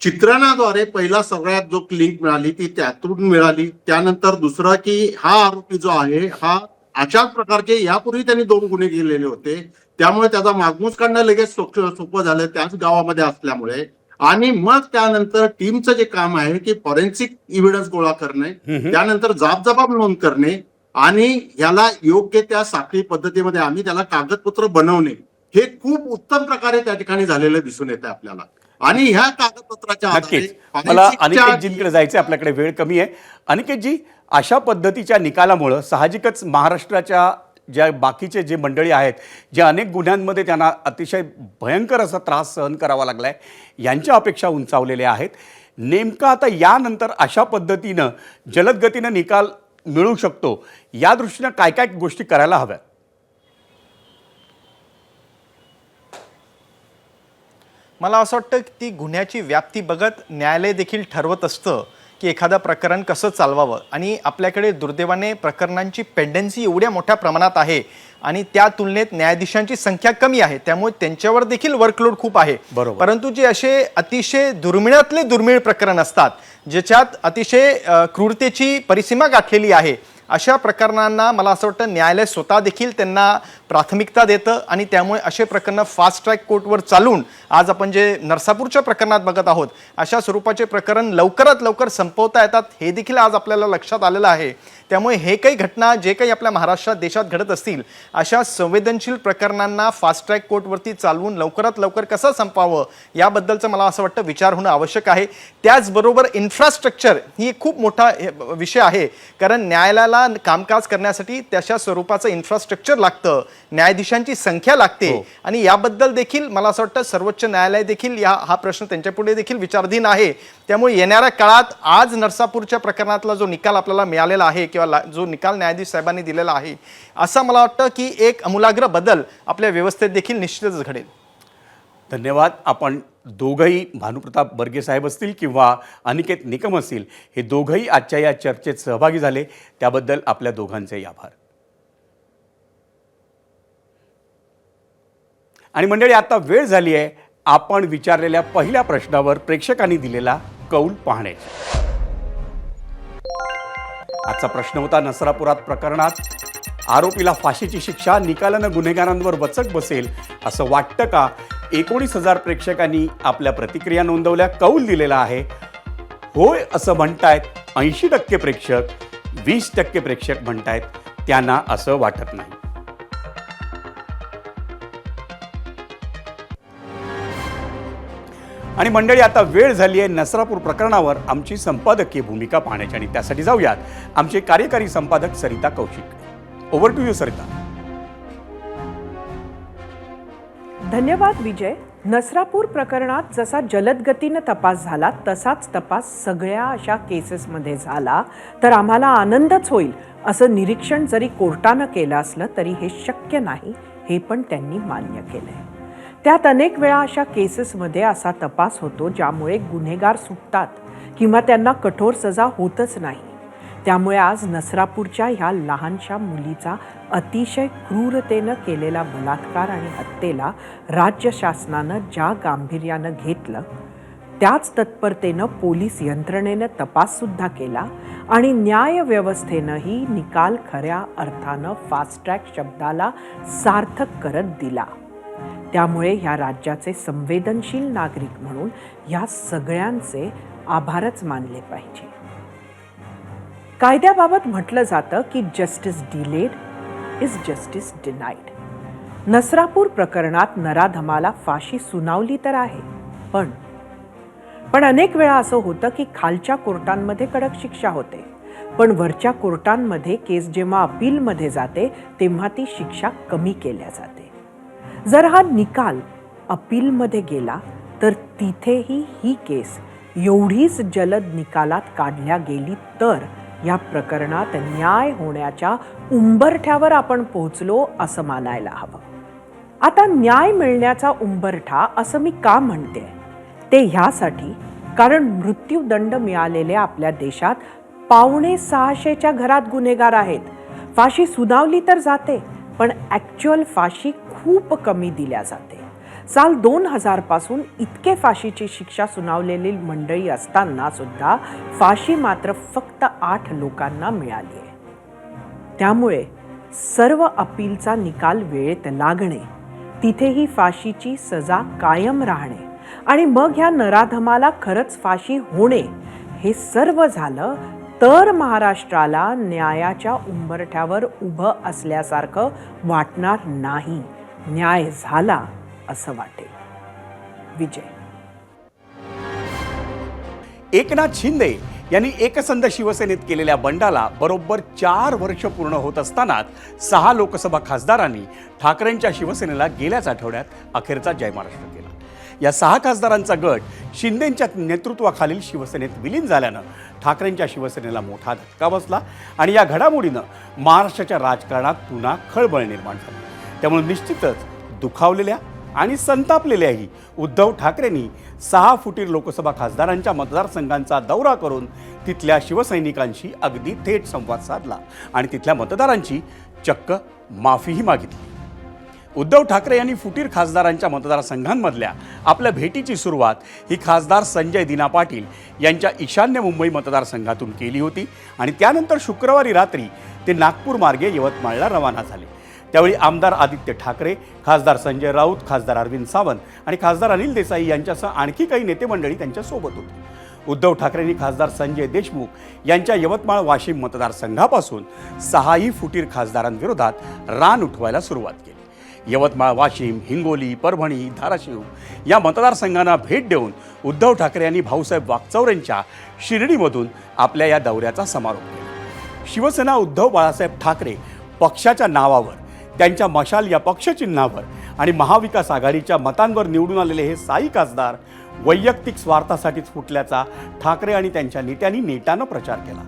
चित्रणाद्वारे पहिला सगळ्यात जो लिंक मिळाली ती त्यातून मिळाली. त्यानंतर दुसरं की हा आरोपी जो आहे हा अशाच प्रकारचे यापूर्वी त्यांनी 2 गुन्हे केलेले होते, त्यामुळे त्याचा मागमूस काढणं लगेच सोपं झालं त्याच गावामध्ये असल्यामुळे. आणि मग त्यानंतर टीमचं जे काम आहे की फॉरेन्सिक इव्हिडन्स गोळा करणे, त्यानंतर जाब नोंद करणे आणि याला योग्य त्या साखळी पद्धतीमध्ये आम्ही त्याला कागदपत्र बनवणे हे खूप उत्तम प्रकारे त्या ठिकाणी झालेलं दिसून येते आपल्याला. आणि ह्या कागदपत्राच्या नक्कीच मला अनिकेतजींकडे जायचं, आपल्याकडे वेळ कमी आहे. अनिकेतजी, अशा पद्धतीच्या निकालामुळं साहजिकच महाराष्ट्राच्या ज्या बाकीचे जे मंडळी आहेत जे अनेक गुन्ह्यांमध्ये त्यांना अतिशय भयंकर असा त्रास सहन करावा लागलाय, यांच्या अपेक्षा उंचावलेल्या आहेत. नेमकं आता यानंतर अशा पद्धतीनं जलद गतीनं निकाल मिळू शकतो या दृष्टीनं काय काय गोष्टी करायला हव्यात? मला असं वाटतं की ती गुन्ह्याची व्याप्ती बघत न्यायालय देखील ठरवत असतं की एखादं प्रकरण कसं चालवावं. आणि आपल्याकडे दुर्दैवाने प्रकरणांची पेंडन्सी एवढ्या मोठ्या प्रमाणात आहे आणि त्या तुलनेत न्यायाधीशांची संख्या कमी आहे, त्यामुळे त्यांच्यावर देखील वर्कलोड खूप आहे. परंतु जे असे अतिशय दुर्मिळातले दुर्मिळ प्रकरण असतात ज्याच्यात अतिशय क्रूरतेची परिसीमा गाठलेली आहे, अशा प्रकरणांना मला असं वाटतं न्यायालय स्वतः देखील त्यांना प्राथमिकता देतं आणि त्यामुळे असे प्रकरणं फास्ट ट्रॅक कोर्टवर चालून आज आपण जे नरसापूरच्या प्रकरणात बघत आहोत अशा स्वरूपाचे प्रकरण लवकरात लवकर संपवता येतात हे देखील आज आपल्याला लक्षात आलेलं आहे. त्यामुळे हे काही घटना जे काही आपल्या महाराष्ट्रात देशात घडत असतील अशा संवेदनशील प्रकरणांना फास्ट ट्रॅक कोर्टवरती चालवून लवकरात लवकर कसं संपावं याबद्दलचं मला असं वाटतं विचार होणं आवश्यक आहे. त्याचबरोबर इन्फ्रास्ट्रक्चर ही एक खूप मोठा विषय आहे, कारण न्यायालयाला कामकाज करण्यासाठी त्याच्या स्वरूपाचं इन्फ्रास्ट्रक्चर लागतं, न्यायाधीशांची संख्या लागते आणि याबद्दल देखील मला असं वाटतं सर्वोच्च न्यायालय देखील हा प्रश्न त्यांच्यापुढे देखील विचाराधीन आहे. त्यामुळे येणाऱ्या काळात आज नरसापूरच्या प्रकरणातला जो निकाल आपल्याला मिळालेला आहे किंवा जो निकाल न्यायाधीश साहेबांनी दिलेला आहे असं मला वाटतं की एक आमूलाग्र बदल आपल्या व्यवस्थेत देखील निश्चितच घडेल. धन्यवाद. आपण दोघंही, भानुप्रताप बर्गे साहेब असतील किंवा अनिकेत निकम असतील, हे दोघंही आजच्या या चर्चेत सहभागी झाले त्याबद्दल आपल्या दोघांचे आभार. आणि मंडळी, आता वेळ झाली आहे आपण विचारलेल्या पहिल्या प्रश्नावर प्रेक्षकांनी दिलेला कौल पाहण्याची. आजचा प्रश्न होता, नसरापुरात प्रकरणात आरोपीला फाशीची शिक्षा निकालानं गुन्हेगारांवर वचक बसेल असं वाटतं का? 19,000 प्रेक्षकांनी आपल्या प्रतिक्रिया नोंदवल्या, कौल दिलेला आहे. होय असं म्हणतायत 80% प्रेक्षक, 20% प्रेक्षक म्हणतायत त्यांना असं वाटत नाही. आणि मंडळी, आता वेळ झाली आहे नसरापूर प्रकरणावर आमची संपादकीय भूमिका पाहण्याची आणि त्यासाठी जाऊयात आमचे कार्यकारी संपादक Sarita Kaushik. Over to you Sarita. धन्यवाद विजय. नसरापूर प्रकरणात जसा जलद गतीनं तपास झाला तसाच तपास सगळ्या अशा केसेसमध्ये झाला तर आम्हाला आनंदच होईल असं निरीक्षण जरी कोर्टानं केलं असलं तरी हे शक्य नाही हे पण त्यांनी मान्य केलंय. त्यात अनेक वेळा अशा केसेसमध्ये असा तपास होतो ज्यामुळे गुन्हेगार सुटतात किंवा त्यांना कठोर सजा होतच नाही. त्यामुळे आज नसरापूरच्या ह्या लहानशा मुलीचा अतिशय क्रूरतेनं केलेला बलात्कार आणि हत्येला राज्य शासनानं ज्या गांभीर्यानं घेतलं त्याच तत्परतेनं पोलीस यंत्रणेनं तपाससुद्धा केला आणि न्यायव्यवस्थेनंही निकाल खऱ्या अर्थानं फास्ट ट्रॅक शब्दाला सार्थक करत दिला. त्यामुळे ह्या राज्याचे संवेदनशील नागरिक म्हणून ह्या सगळ्यांचे आभारच मानले पाहिजे. कायद्याबाबत म्हटलं जातं की justice delayed is justice denied. Nasrapur प्रकरणात नराधमाला फाशी सुनावली तर आहे, पण अनेक वेळा असं होतं की खालच्या कोर्टांमध्ये कडक शिक्षा होते, पण वरच्या कोर्टांमध्ये केस जेव्हा अपीलमध्ये जाते तेव्हा ती शिक्षा कमी केल्या जाते. जर हा निकाल अपीलमध्ये गेला तर तिथेही ही केस एवढीच जलद निकालात काढल्या गेली तर या प्रकरणात न्याय होण्याच्या उंबरठ्यावर आपण पोहोचलो असं मानायला हवं. आता न्याय मिळण्याचा उंबरठा असं मी का म्हणते ते ह्यासाठी कारण मृत्यूदंड मिळालेले आपल्या देशात 550च्या घरात गुन्हेगार आहेत. फाशी सुनावली तर जाते पण ॲक्च्युअल फाशी खूप कमी दिल्या जाते. साल 2000 पासून इतके फाशीची शिक्षा सुनावलेली मंडळी असताना सुद्धा फाशी मात्र फक्त 8 लोकांना मिळाली आहे. त्यामुळे सर्व अपीलचा निकाल वेळेत लागणे, तिथेही फाशीची सजा कायम राहणे आणि मग ह्या नराधमाला खरंच फाशी होणे हे सर्व झालं तर महाराष्ट्राला न्यायाच्या उंबरठ्यावर उभं असल्यासारखं वाटणार नाही. न्याय झाला असं वाटेल. विजय. एकनाथ शिंदे यांनी एकसंध शिवसेनेत केलेल्या बंडाला बरोबर 4 वर्ष पूर्ण होत असतानाच 6 लोकसभा खासदारांनी ठाकरेंच्या शिवसेनेला गेल्याच आठवड्यात अखेरचा जय महाराष्ट्र केला. या 6 खासदारांचा गट शिंदेंच्या नेतृत्वाखालील शिवसेनेत विलीन झाल्यानं ठाकरेंच्या शिवसेनेला मोठा धक्का बसला आणि या घडामोडीनं महाराष्ट्राच्या राजकारणात पुन्हा खळबळ निर्माण झाली. त्यामुळे निश्चितच दुखावलेल्या आणि संतापलेल्याही उद्धव ठाकरेंनी 6 फुटीर लोकसभा खासदारांच्या मतदारसंघांचा दौरा करून तिथल्या शिवसैनिकांशी अगदी थेट संवाद साधला आणि तिथल्या मतदारांची चक्क माफीही मागितली. उद्धव ठाकरे यांनी फुटीर खासदारांच्या मतदारसंघांमधल्या आपल्या भेटीची सुरुवात ही खासदार संजय दिना पाटील यांच्या ईशान्य मुंबई मतदारसंघातून केली होती आणि त्यानंतर शुक्रवारी रात्री ते नागपूर मार्गे यवतमाळला रवाना झाले. त्यावेळी आमदार आदित्य ठाकरे, खासदार संजय राऊत, खासदार अरविंद सावंत आणि खासदार अनिल देसाई यांच्यासह आणखी काही नेते मंडळी त्यांच्यासोबत होती. उद्धव ठाकरेंनी खासदार संजय देशमुख यांच्या यवतमाळ वाशिम मतदारसंघापासून 6 फुटीर खासदारांविरोधात रान उठवायला सुरुवात केली. यवतमाळ, वाशिम, हिंगोली, परभणी, धाराशिव या मतदारसंघांना भेट देऊन उद्धव ठाकरे यांनी भाऊसाहेब वागचौरेंच्या शिर्डीमधून आपल्या या दौऱ्याचा समारोप केला. शिवसेना उद्धव बाळासाहेब ठाकरे पक्षाच्या नावावर, त्यांच्या मशाल या पक्षचिन्हावर आणि महाविकास आघाडीच्या मतांवर निवडून आलेले हे 6 खासदार वैयक्तिक स्वार्थासाठीच फुटल्याचा ठाकरे आणि त्यांच्या नेत्यांनी नेटानं प्रचार केला.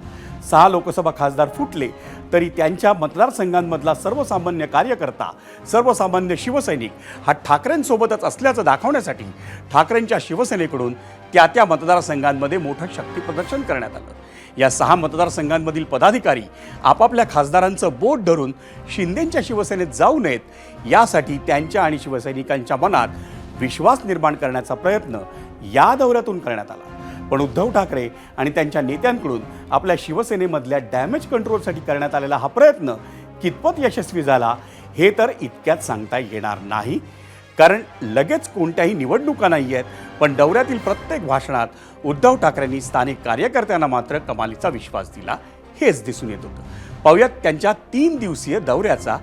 6 लोकसभा खासदार फुटले तरी त्यांच्या मतदारसंघांमधला सर्वसामान्य कार्यकर्ता, सर्वसामान्य शिवसैनिक हा ठाकरेंसोबतच असल्याचं दाखवण्यासाठी ठाकरेंच्या शिवसेनेकडून त्या मतदारसंघांमध्ये मोठं शक्तीप्रदर्शन करण्यात आलं. या 6 मतदारसंघांमधील पदाधिकारी आपापल्या खासदारांचं बोट धरून शिंदेंच्या शिवसेनेत जाऊ नयेत यासाठी त्यांच्या आणि शिवसैनिकांच्या मनात विश्वास निर्माण करण्याचा प्रयत्न या दौऱ्यातून करण्यात आला. पण उद्धव ठाकरे आणि त्यांच्या नेत्यांकडून आपल्या शिवसेनेमधल्या डॅमेज कंट्रोलसाठी करण्यात आलेला हा प्रयत्न कितपत यशस्वी झाला हे तर इतक्यात सांगता येणार नाही, कारण लगेच कोणत्याही निवडणुका नाही आहेत. पण दौऱ्यातील प्रत्येक भाषणात उद्धव ठाकरेंनी स्थानिक कार्यकर्त्यांना मात्र कमालीचा विश्वास दिला हेच दिसून येत होतं. पाहूयात त्यांच्या 3 दिवसीय दौऱ्याचा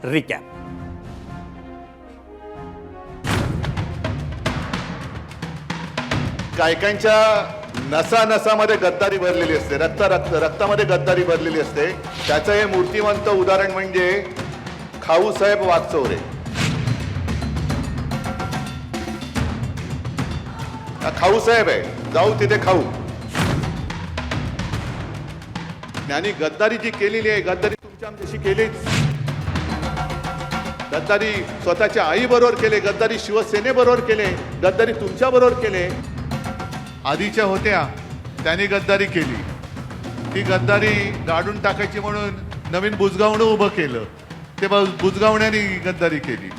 रिकॅप. गायकांच्या नसामध्ये गद्दारी भरलेली असते, रक्तामध्ये गद्दारी भरलेली असते. त्याचं हे मूर्तिमंत उदाहरण म्हणजे खाऊसाहेब वागचौरे. खाऊसाहेब आहे, जाऊ तिथे खाऊ. त्यांनी गद्दारी जी केलेली आहे, गद्दारी तुमच्या आमच्याशी केलीच. गद्दारी स्वतःच्या आई बरोबर केले, गद्दारी शिवसेनेबरोबर केले, गद्दारी तुमच्या बरोबर केले. आधीच्या होत्या त्यांनी गद्दारी केली, ती गद्दारी गाडून टाकायची म्हणून नवीन बुजगावणं उभं केलं, ते बुजगावण्याने गद्दारी केली.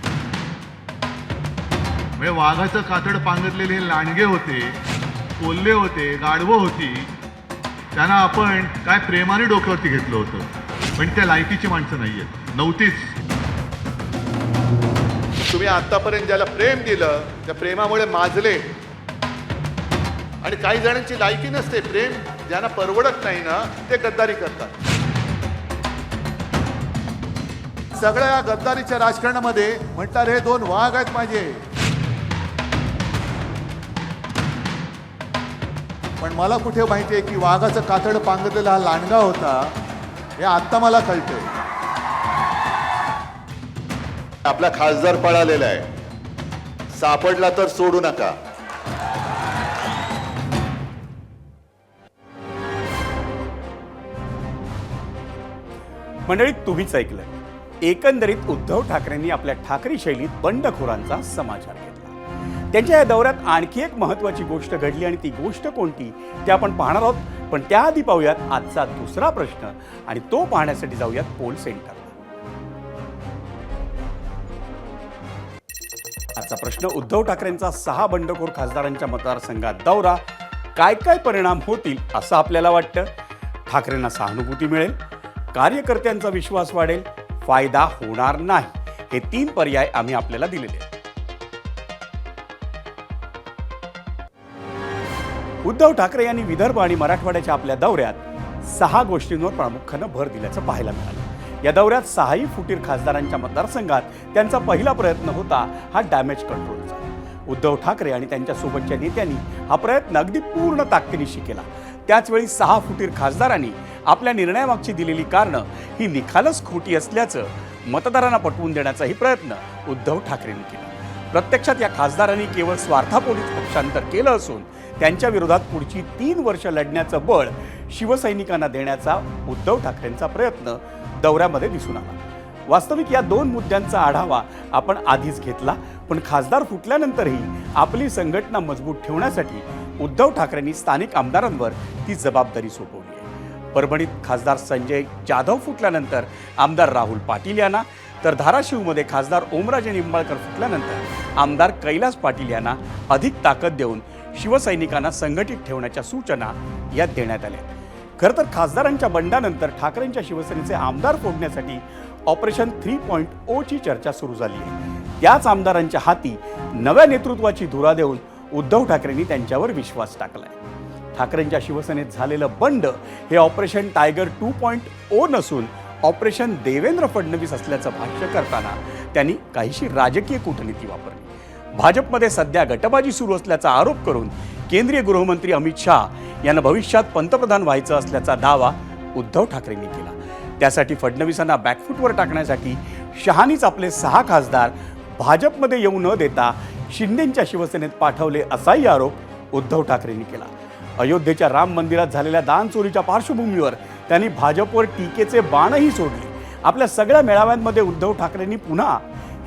म्हणजे वाघाचं कातड पांघरलेले लांडगे होते, कोल्हे होते, गाढवं होती, त्यांना आपण काय प्रेमाने डोक्यावरती घेतलं होतं, पण त्या लायकीची माणसं नाहीयेत, नव्हतीच. तुम्ही आतापर्यंत ज्याला प्रेम दिलं त्या प्रेमामुळे माजले आणि काही जणांची लायकी नसते. प्रेम ज्यांना परवडत नाही ना ते गद्दारी करतात. सगळ्या या गद्दारीच्या राजकारणामध्ये म्हणतात हे दोन वाघ आहेत माझे. पण मला कुठे माहिती आहे की वाघाचं कातड पांघरलेला हा लांडगा होता हे आता मला कळतंय. आपला खासदार पळालेला आहे, सापडला तर सोडू नका. मंडळी, तुम्हीच ऐकलं. एकंदरीत उद्धव ठाकरेंनी आपल्या ठाकरे शैलीत बंडखोरांचा समाचार घेतला. त्यांच्या या दौऱ्यात आणखी एक महत्त्वाची गोष्ट घडली आणि ती गोष्ट कोणती ते आपण पाहणार आहोत. पण त्याआधी पाहूयात आजचा दुसरा प्रश्न आणि तो पाहण्यासाठी जाऊयात पोल सेंटरला. आजचा प्रश्न, उद्धव ठाकरेंचा 6 बंडखोर खासदारांच्या मतदारसंघात दौरा, काय काय परिणाम होतील असं आपल्याला वाटतं? ठाकरेंना सहानुभूती मिळेल, कार्यकर्त्यांचा विश्वास वाढेल, फायदा होणार नाही, हे 3 पर्याय आम्ही आपल्याला दिलेले आहेत. उद्धव ठाकरे यांनी विदर्भ आणि मराठवाड्याच्या आपल्या दौऱ्यात 6 गोष्टींवर प्रामुख्यानं भर दिल्याचं पाहायला मिळालं. या दौऱ्यात 6ही फुटीर खासदारांच्या मतदारसंघात त्यांचा पहिला प्रयत्न होता हा डॅमेज कंट्रोलचा. उद्धव ठाकरे आणि त्यांच्यासोबतच्या नेत्यांनी हा प्रयत्न अगदी पूर्ण ताकदीनिशी केला. त्याचवेळी 6 फुटीर खासदारांनी आपल्या निर्णयामागची दिलेली कारणं ही निखालस खोटी असल्याचं मतदारांना पटवून देण्याचाही प्रयत्न उद्धव ठाकरेंनी केला. प्रत्यक्षात या खासदारांनी केवळ स्वार्थापोटीच पक्षांतर केलं असून त्यांच्या विरोधात पुढची 3 वर्ष लढण्याचं बळ शिवसैनिकांना देण्याचा उद्धव ठाकरेंचा प्रयत्न दौऱ्यामध्ये दिसून आला. वास्तविक या 2 मुद्द्यांचा आढावा आपण आधीच घेतला, पण खासदार फुटल्यानंतरही आपली संघटना मजबूत ठेवण्यासाठी उद्धव ठाकरेंनी स्थानिक आमदारांवर ती जबाबदारी सोपवली आहे. परभणीत खासदार संजय जाधव फुटल्यानंतर आमदार राहुल पाटील यांना, तर धाराशिवमध्ये खासदार ओमराजे निंबाळकर फुटल्यानंतर आमदार कैलास पाटील यांना अधिक ताकद देऊन शिवसैनिकांना संघटित ठेवण्याच्या सूचना यात देण्यात आल्या. खरं तर खासदारांच्या बंडानंतर ठाकरेंच्या शिवसेनेचे आमदार फोडण्यासाठी ऑपरेशन 3.0 ची चर्चा सुरू झाली आहे. त्याच आमदारांच्या हाती नव्या नेतृत्वाची धुरा देऊन उद्धव ठाकरेंनी त्यांच्यावर विश्वास टाकलाय. ठाकरेंच्या शिवसेनेत झालेलं बंड हे ऑपरेशन टायगर 2.0 नसून ऑपरेशन देवेंद्र फडणवीस असल्याचं भाष्य करताना त्यांनी काहीशी राजकीय कूटनीती वापरली. भाजपमध्ये सध्या गटबाजी सुरू असल्याचा आरोप करून केंद्रीय गृहमंत्री अमित शाह यांना भविष्यात पंतप्रधान व्हायचं असल्याचा दावा उद्धव ठाकरेंनी केला. त्यासाठी फडणवीसांना बॅकफूटवर टाकण्यासाठी शहानीच आपले 6 खासदार भाजपमध्ये येऊ न देता शिंदेंच्या शिवसेनेत पाठवले असाही आरोप उद्धव ठाकरेंनी केला. अयोध्येच्या राम मंदिरात झालेल्या दान चोरीच्या पार्श्वभूमीवर त्यांनी भाजपवर टीकेचे बाणही सोडले. आपल्या सगळ्या मेळाव्यांमध्ये उद्धव ठाकरेंनी पुन्हा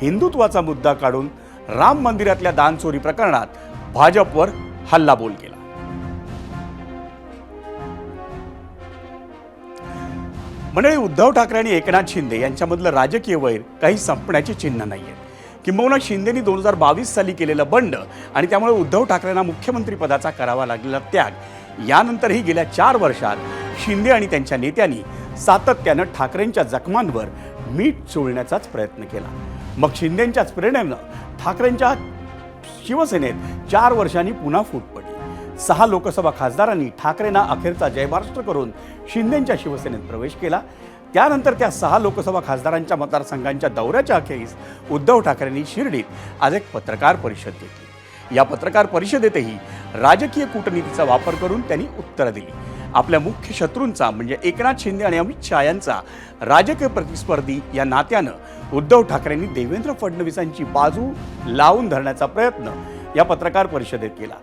हिंदुत्वाचा मुद्दा काढून राम मंदिरातल्या दान चोरी प्रकरणात भाजपवर हल्लाबोल केला. मंडळी, उद्धव ठाकरे आणि एकनाथ शिंदे यांच्यामधलं राजकीय वैर काही संपण्याची चिन्ह नाहीये. किंबहुना शिंदेनी 2022 साली केलेलं बंड आणि त्यामुळे उद्धव ठाकरेंना मुख्यमंत्री पदाचा करावा लागलेला त्याग यानंतरही गेल्या 4 वर्षात शिंदे आणि त्यांच्या नेत्यांनी सातत्यानं ठाकरेंच्या जखमांवर मीठ चोळण्याचाच प्रयत्न केला. मग शिंदेंच्याच प्रेरणेनं ठाकरेंच्या शिवसेनेत 4 वर्षांनी पुन्हा फूट पडली. 6 लोकसभा खासदारांनी ठाकरेंना अखेरचा जय महाराष्ट्र करून शिंदेंच्या शिवसेनेत प्रवेश केला. त्यानंतर त्या 6 लोकसभा खासदारांच्या मतदारसंघांच्या दौऱ्याच्या अखेरीस उद्धव ठाकरेंनी शिर्डीत आज एक पत्रकार परिषद घेतली. या पत्रकार परिषदेतही राजकीय कूटनीतीचा वापर करून त्यांनी उत्तरं दिली. आपल्या मुख्य शत्रूंचा म्हणजे एकनाथ शिंदे आणि अमित शाह यांचा राजकीय प्रतिस्पर्धी या नात्यानं उद्धव ठाकरेंनी देवेंद्र फडणवीसांची बाजू लावून धरण्याचा प्रयत्न या पत्रकार परिषदेत केला.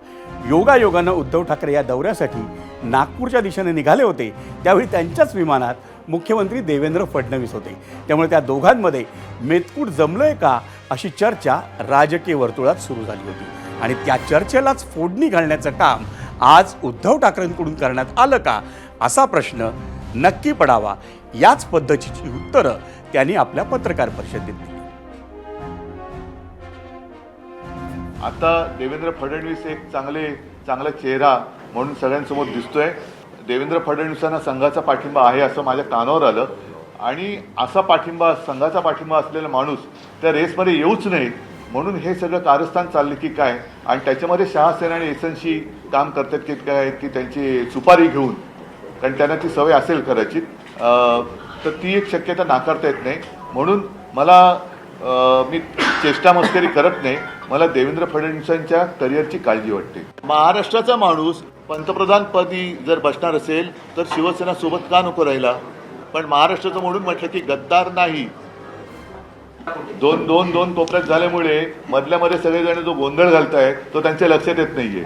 योगायोगानं उद्धव ठाकरे या दौऱ्यासाठी नागपूरच्या दिशेने निघाले होते. त्यावेळी त्यांच्याच विमानात मुख्यमंत्री देवेंद्र फडणवीस होते. त्यामुळे त्या दोघांमध्ये मेतकूट जमलंय का अशी चर्चा राजकीय वर्तुळात सुरू झाली होती आणि त्या चर्चेलाच फोडणी घालण्याचं काम आज उद्धव ठाकरेंकडून करण्यात आलं का असा प्रश्न नक्की पडावा. याच पद्धतीची उत्तरं त्यांनी आपल्या पत्रकार परिषदेत दिली. आता देवेंद्र फडणवीस एक चांगला चेहरा म्हणून सगळ्यांसमोर दिसतोय. देवेंद्र फडणवीसांना संघाचा पाठिंबा आहे असं माझ्या कानावर आलं आणि असा पाठिंबा, संघाचा पाठिंबा असलेला माणूस त्या रेसमध्ये येऊच नाही म्हणून हे सगळं कारस्थान चाललं की काय आणि त्याच्यामध्ये शहासेना आणि एसएनसी काम करतात की काय की त्यांची सुपारी घेऊन कारण त्यांना ती सवय असेल कदाचित, तर ती एक शक्यता नाकारता येत नाही. म्हणून मला मी चेष्टा मस्करी करत नाही, मला देवेंद्र फडणवीसांच्या करिअरची काळजी वाटते. महाराष्ट्राचा माणूस पंतप्रधानपदी जर बसणार असेल तर शिवसेना सोबत का नको राहिला? पण महाराष्ट्राचं म्हणून म्हटलं की गद्दार नाही. दोन कोपऱ्यात झाल्यामुळे मधल्यामध्ये सगळेजण जो गोंधळ घालतायत तो त्यांच्या लक्षात येत नाहीये.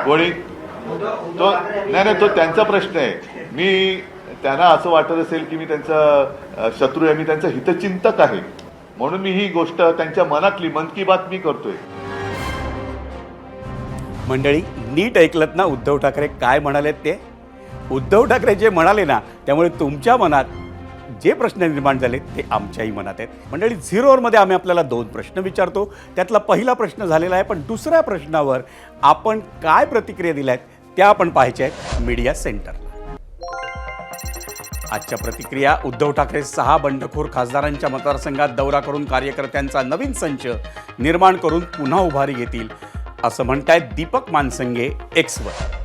कोणी तो नाही, तो त्यांचा प्रश्न आहे. मी त्यांना असं वाटत असेल की मी त्यांचा शत्रू आहे, मी त्यांचा हितचिंतक आहे, म्हणून मी ही गोष्ट त्यांच्या मनातली मन की बात मी करतोय. मंडळी, नीट ऐकलत ना उद्धव ठाकरे काय म्हणालेत ते? उद्धव ठाकरे जे म्हणाले ना, त्यामुळे तुमच्या मनात जे प्रश्न निर्माण झाले ते आमच्याही मनात आहेत. मंडळी, 0 ओव्हरमध्ये आम्ही आपल्याला 2 प्रश्न विचारतो. त्यातला पहिला प्रश्न झालेला आहे, पण दुसऱ्या प्रश्नावर आपण काय प्रतिक्रिया दिल्या आहेत त्या आपण पाहायच्या आहेत मीडिया सेंटरला. आजच्या प्रतिक्रिया: उद्धव ठाकरे 6 बंडखोर खासदारांच्या मतदारसंघात दौरा करून कार्यकर्त्यांचा नवीन संच निर्माण करून पुन्हा उभारी घेतील, असं म्हणतायत दीपक मानसंगे एक्सवर.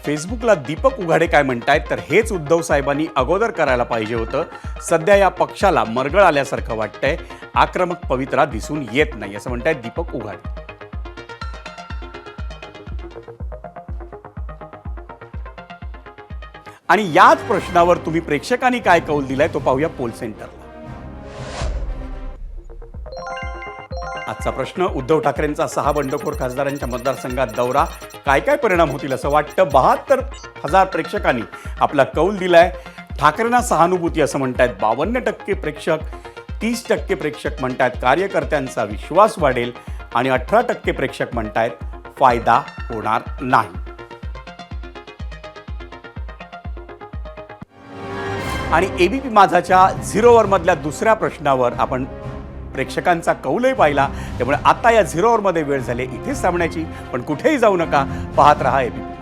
फेसबुकला दीपक उघाडे काय म्हणतायत तर हेच उद्धव साहेबांनी अगोदर करायला पाहिजे होतं. सध्या या पक्षाला मरगळ आल्यासारखं वाटतंय, आक्रमक पवित्रा दिसून येत नाही, असं म्हणतायत दीपक उघाडे. आणि याच प्रश्नावर तुम्ही प्रेक्षकांनी काय कौल दिलाय तो पाहूया पोल सेंटरला. आजचा प्रश्न: उद्धव ठाकरेंचा 6 बंडखोर खासदारांच्या मतदारसंघात दौरा, काय काय परिणाम होतील असं वाटतं? 72,000 प्रेक्षकांनी आपला कौल दिलाय. ठाकरेंना सहानुभूती असं म्हणतायत 52% प्रेक्षक. 30% प्रेक्षक म्हणतायत कार्यकर्त्यांचा विश्वास वाढेल आणि 18% प्रेक्षक म्हणतायत फायदा होणार नाही. आणि एबीपी माझाच्या 0 ओव्हरमधल्या दुसऱ्या प्रश्नावर आपण प्रेक्षकांचा कौलही पाहिला. त्यामुळे आता या 0 ओव्हरमध्ये वेळ झाली इथेच थांबण्याची, पण कुठेही जाऊ नका, पाहत रहा एबीपी.